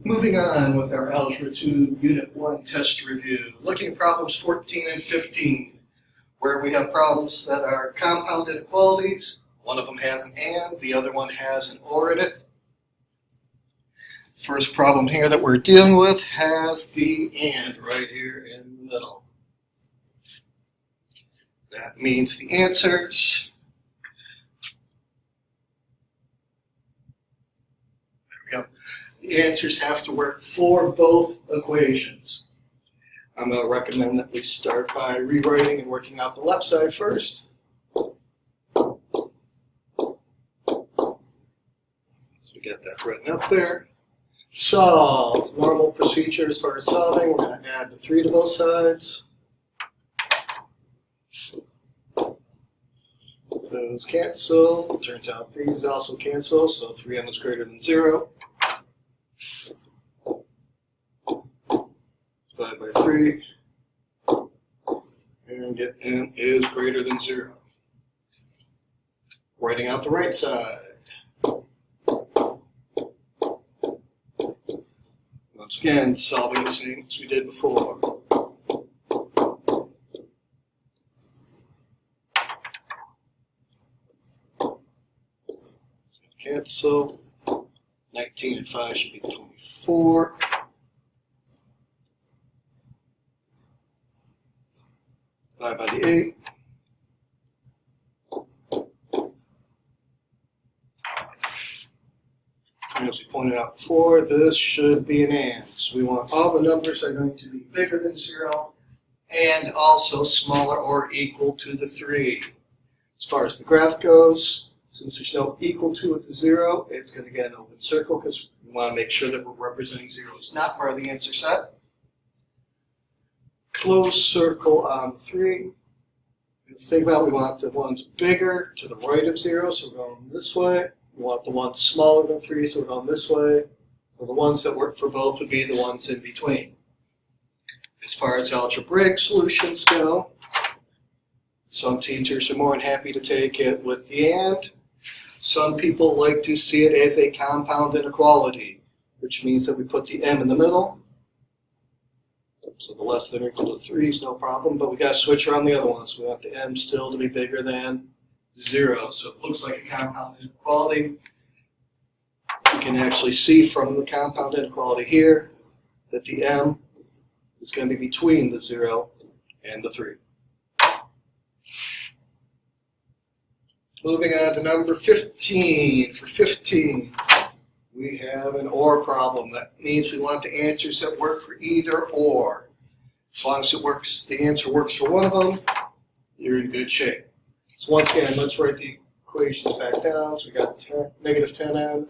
Moving on with our Algebra 2 Unit 1 test review, looking at problems 14 and 15, where we have problems that are compound inequalities. One of them has an and, the other one has an or in it. First problem here that we're dealing with has the and right here in the middle. That means the answers. There we go. The answers have to work for both equations. I'm going to recommend that we start by rewriting and working out the left side first. So we get that written up there. Solve. Normal procedure as far as solving. We're going to add the 3 to both sides. Those cancel. Turns out these also cancel, so 3m is greater than 0. Divide by 3. And get n is greater than 0. Writing out the right side. Once again, solving the same as we did before. Cancel. 19 and 5 should be 24. Divide by the 8. As we pointed out before, this should be an and. So we want all the numbers are going to be bigger than 0 and also smaller or equal to the 3. As far as the graph goes, since there's no equal to at the 0, it's going to get an open circle because we want to make sure that we're representing 0 is not part of the answer set. Closed circle on 3. If you think about it, we want the ones bigger to the right of 0, so we're going this way. We want the ones smaller than 3, so we're going this way. So the ones that work for both would be the ones in between. As far as algebraic solutions go, some teachers are more than happy to take it with the and. Some people like to see it as a compound inequality, which means that we put the m in the middle. So the less than or equal to 3 is no problem, but we got to switch around the other ones. We want the m still to be bigger than 0. So it looks like a compound inequality. You can actually see from the compound inequality here that the m is going to be between the 0 and the 3. Moving on to number 15. For 15, we have an or problem. That means we want the answers that work for either or. As long as it works, the answer works for one of them, you're in good shape. So once again, let's write the equations back down. So we got negative 10m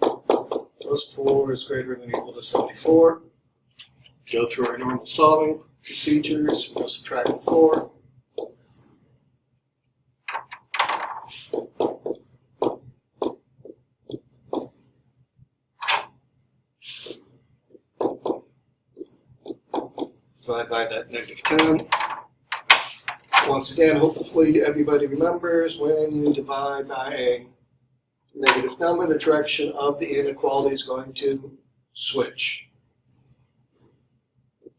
plus 4 is greater than or equal to 74. Go through our normal solving procedures. We'll subtract 4. Divide by that negative 10. Once again, hopefully everybody remembers when you divide by a negative number, the direction of the inequality is going to switch.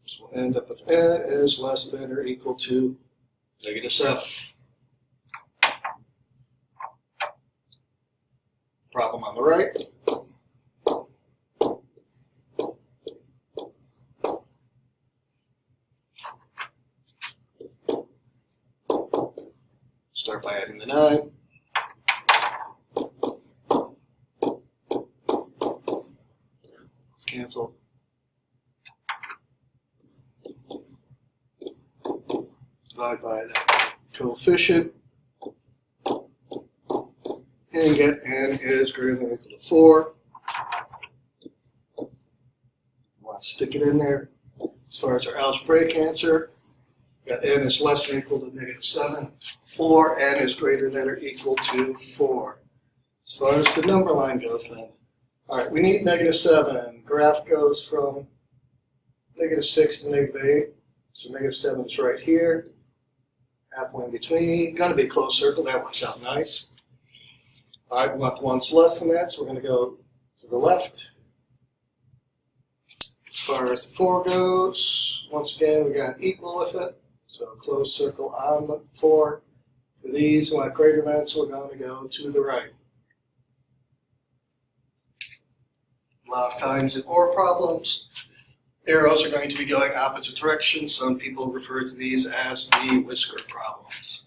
So we'll end up with n is less than or equal to negative 7. Problem on the right. Start by adding the 9. It's canceled. Divide by that coefficient. And get n is greater than or equal to 4. Want to stick it in there. As far as our algebraic answer, got n is less than or equal to negative 7, or n is greater than or equal to 4. As far as the number line goes then, all right, we need negative 7. Graph goes from negative 6 to negative 8, so negative 7 is right here, halfway in between. Got to be a closed circle, that works out nice. All right, we want the ones less than that, so we're going to go to the left. far as the 4 goes, once again, we got equal with it. So closed circle on the 4. For these, we want greater than, so we're going to go to the right. A lot of times in OR problems, arrows are going to be going opposite directions. Some people refer to these as the whisker problems.